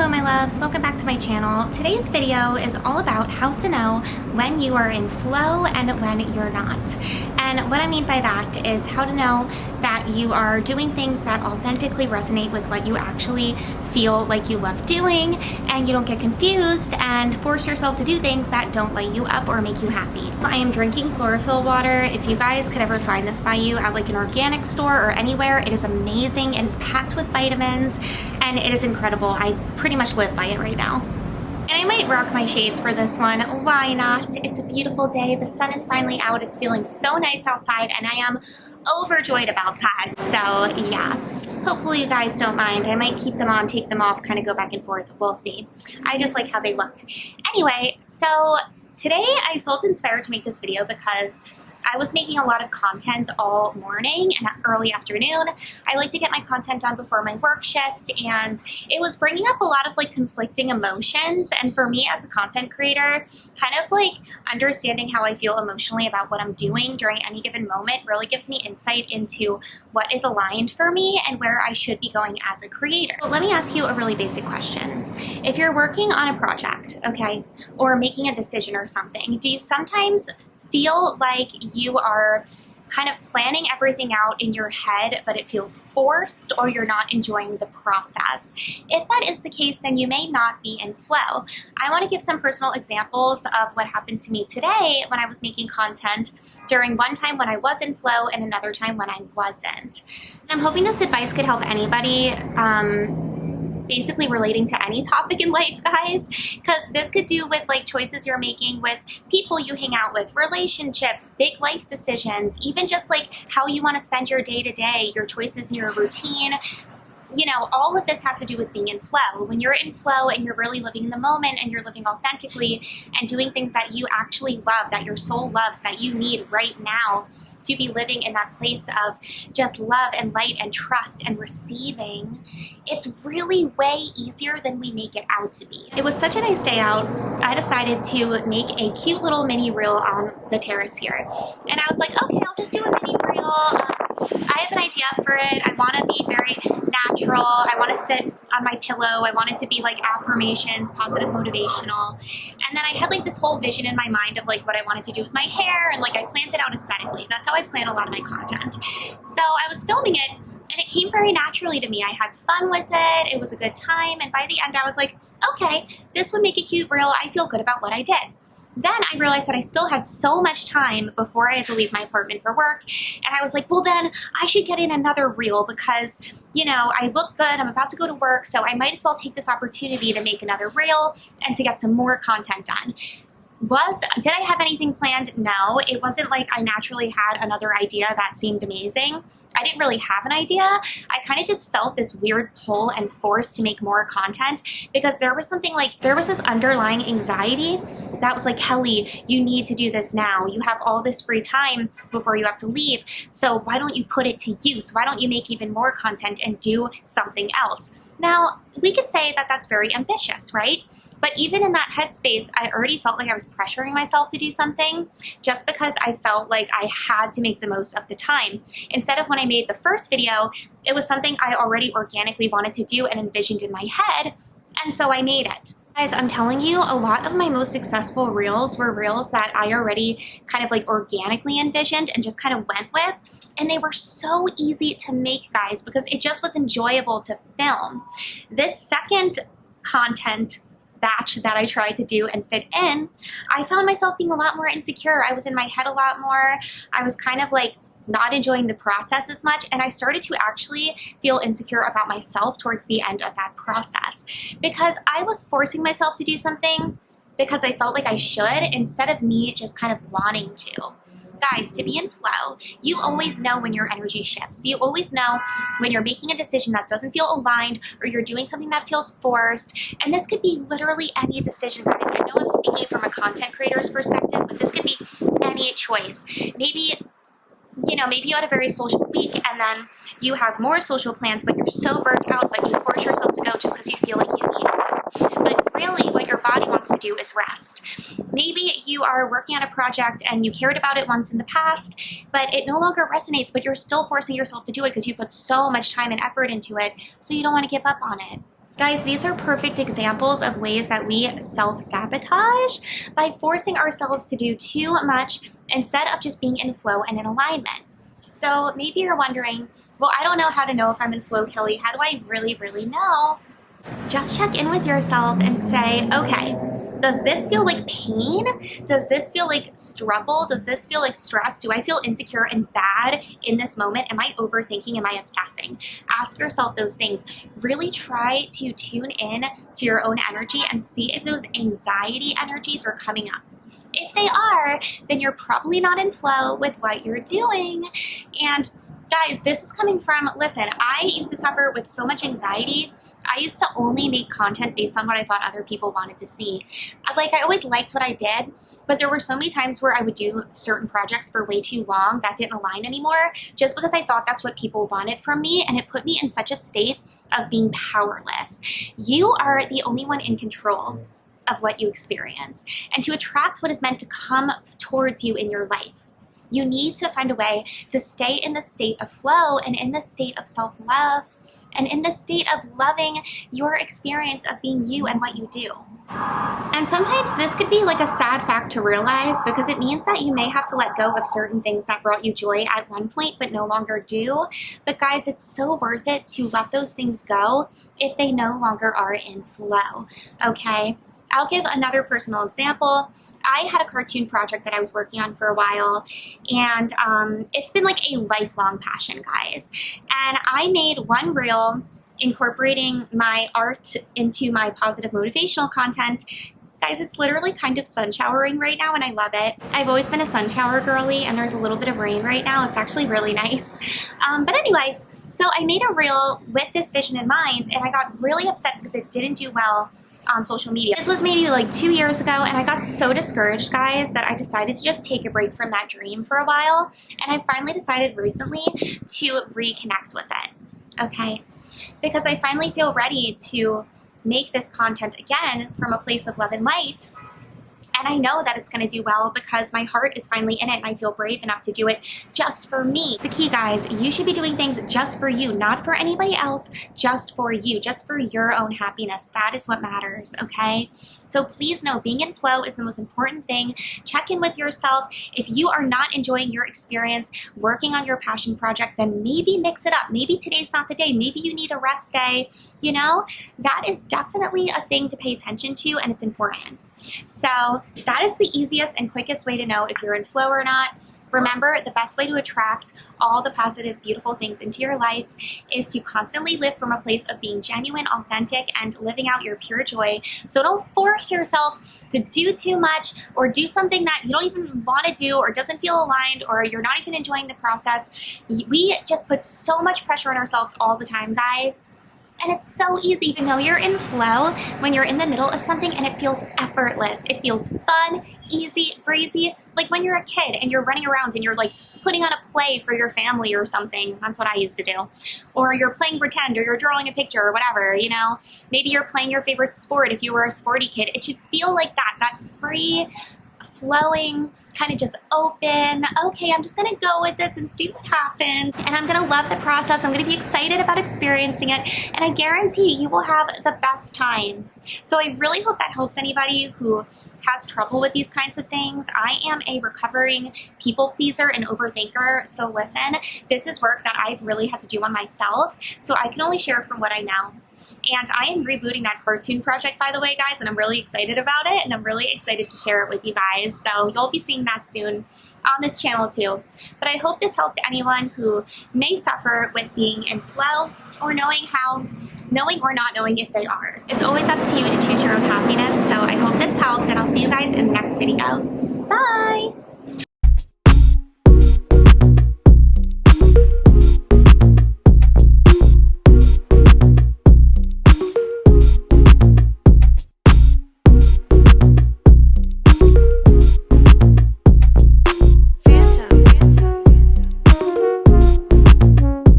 Hello my loves, welcome back to my channel. Today's video is all about how to know when you are in flow and when you're not. And what I mean by that is how to know that you are doing things that authentically resonate with what you actually feel like you love doing, and you don't get confused and force yourself to do things that don't light you up or make you happy. I am drinking chlorophyll water. If you guys could ever find this by you at like an organic store or anywhere, it is amazing. It is packed with vitamins and it is incredible. I pretty much live by it right now. And I might rock my shades for this one. Why not? It's a beautiful day. The sun is finally out. It's feeling so nice outside and I am overjoyed about that. So yeah, hopefully you guys don't mind. I might keep them on, take them off, kind of go back and forth. We'll see. I just like how they look. Anyway, so today I felt inspired to make this video because I was making a lot of content all morning and early afternoon. I like to get my content done before my work shift, and it was bringing up a lot of like conflicting emotions. And for me as a content creator, kind of like understanding how I feel emotionally about what I'm doing during any given moment really gives me insight into what is aligned for me and where I should be going as a creator. But let me ask you a really basic question. If you're working on a project, okay, or making a decision or something, do you sometimes feel like you are kind of planning everything out in your head, but it feels forced, or you're not enjoying the process? If that is the case, then you may not be in flow. I want to give some personal examples of what happened to me today when I was making content during one time when I was in flow and another time when I wasn't. And I'm hoping this advice could help anybody, basically relating to any topic in life, guys, because this could do with like choices you're making with people you hang out with, relationships, big life decisions, even just like how you want to spend your day to day, your choices in your routine. You know, all of this has to do with being in flow. When you're in flow and you're really living in the moment and you're living authentically and doing things that you actually love, that your soul loves, that you need right now to be living in that place of just love and light and trust and receiving, it's really way easier than we make it out to be. It was such a nice day out. I decided to make a cute little mini reel on the terrace here. And I was like, okay, I'll just do a mini reel. I have an idea for it. I want to be very natural. I want to sit on my pillow. I want it to be like affirmations, positive motivational. And then I had like this whole vision in my mind of like what I wanted to do with my hair, and like I planned it out aesthetically. That's how I plan a lot of my content. So I was filming it and it came very naturally to me. I had fun with it. It was a good time. And by the end I was like, okay, this would make a cute reel. I feel good about what I did. Then I realized that I still had so much time before I had to leave my apartment for work. And I was like, well, then I should get in another reel because, you know, I look good. I'm about to go to work. So I might as well take this opportunity to make another reel and to get some more content done. Did I have anything planned? No. It wasn't like I naturally had another idea that seemed amazing. I didn't really have an idea. I kind of just felt this weird pull and force to make more content because there was this underlying anxiety that was like, Kelly, you need to do this now. You have all this free time before you have to leave. So why don't you put it to use? Why don't you make even more content and do something else? Now, we could say that that's very ambitious, right? But even in that headspace, I already felt like I was pressuring myself to do something just because I felt like I had to make the most of the time. Instead of when I made the first video, it was something I already organically wanted to do and envisioned in my head, and so I made it. Guys, I'm telling you, a lot of my most successful reels were reels that I already kind of like organically envisioned and just kind of went with. And they were so easy to make, guys, because it just was enjoyable to film. This second content batch that I tried to do and fit in, I found myself being a lot more insecure. I was in my head a lot more. I was kind of like not enjoying the process as much, and I started to actually feel insecure about myself towards the end of that process because I was forcing myself to do something because I felt like I should instead of me just kind of wanting to. Guys, to be in flow, you always know when your energy shifts. You always know when you're making a decision that doesn't feel aligned or you're doing something that feels forced. And this could be literally any decision, guys. I know I'm speaking from a content creator's perspective, but this could be any choice. Maybe you had a very social week and then you have more social plans, but you're so burnt out, but you force yourself to go just because you feel like you need to. But really what your body wants to do is rest. Maybe you are working on a project and you cared about it once in the past, but it no longer resonates, but you're still forcing yourself to do it because you put so much time and effort into it, so you don't want to give up on it. Guys, these are perfect examples of ways that we self-sabotage by forcing ourselves to do too much instead of just being in flow and in alignment. So maybe you're wondering, well, I don't know how to know if I'm in flow, Kelly. How do I really know? Just check in with yourself and say, okay, does this feel like pain? Does this feel like struggle? Does this feel like stress? Do I feel insecure and bad in this moment? Am I overthinking? Am I obsessing? Ask yourself those things. Really try to tune in to your own energy and see if those anxiety energies are coming up. If they are, then you're probably not in flow with what you're doing. And guys, this is coming from, listen, I used to suffer with so much anxiety. I used to only make content based on what I thought other people wanted to see. I always liked what I did, but there were so many times where I would do certain projects for way too long that didn't align anymore, just because I thought that's what people wanted from me, and it put me in such a state of being powerless. You are the only one in control of what you experience, and to attract what is meant to come towards you in your life, you need to find a way to stay in the state of flow and in the state of self-love and in the state of loving your experience of being you and what you do. And sometimes this could be like a sad fact to realize, because it means that you may have to let go of certain things that brought you joy at one point but no longer do. But guys, it's so worth it to let those things go if they no longer are in flow, okay? I'll give another personal example. I had a cartoon project that I was working on for a while, and it's been like a lifelong passion, guys. And I made one reel incorporating my art into my positive motivational content. Guys, it's literally kind of sun showering right now, and I love it. I've always been a sun shower girly, and there's a little bit of rain right now. It's actually really nice. But anyway, so I made a reel with this vision in mind, and I got really upset because it didn't do well on social media. This was maybe like 2 years ago, and I got so discouraged, guys, that I decided to just take a break from that dream for a while. And I finally decided recently to reconnect with it, okay? Because I finally feel ready to make this content again from a place of love and light. And I know that it's going to do well because my heart is finally in it, and I feel brave enough to do it just for me. It's the key, guys. You should be doing things just for you, not for anybody else, just for you, just for your own happiness. That is what matters, okay? So please know, being in flow is the most important thing. Check in with yourself. If you are not enjoying your experience working on your passion project, then maybe mix it up. Maybe today's not the day. Maybe you need a rest day. You know, that is definitely a thing to pay attention to, and it's important. So that is the easiest and quickest way to know if you're in flow or not. Remember, the best way to attract all the positive, beautiful things into your life is to constantly live from a place of being genuine, authentic, and living out your pure joy. So don't force yourself to do too much or do something that you don't even want to do or doesn't feel aligned or you're not even enjoying the process. We just put so much pressure on ourselves all the time, guys. And it's so easy to know you're in flow when you're in the middle of something and it feels effortless. It feels fun, easy, breezy, like when you're a kid and you're running around and you're like putting on a play for your family or something. That's what I used to do. Or you're playing pretend, or you're drawing a picture or whatever, you know. Maybe you're playing your favorite sport if you were a sporty kid. It should feel like that free, flowing, kind of just open. Okay, I'm just gonna go with this and see what happens, and I'm gonna love the process. I'm gonna be excited about experiencing it, and I guarantee you will have the best time. So I really hope that helps anybody who has trouble with these kinds of things. I am a recovering people pleaser and overthinker, so listen, this is work that I've really had to do on myself, so I can only share from what I know. And I am rebooting that cartoon project, by the way, guys, and I'm really excited about it, and I'm really excited to share it with you guys. So you'll be seeing that soon on this channel too. But I hope this helped anyone who may suffer with being in flow or knowing or not knowing if they are. It's always up to you to choose your own happiness. So I hope this helped, and I'll see you guys in the next video.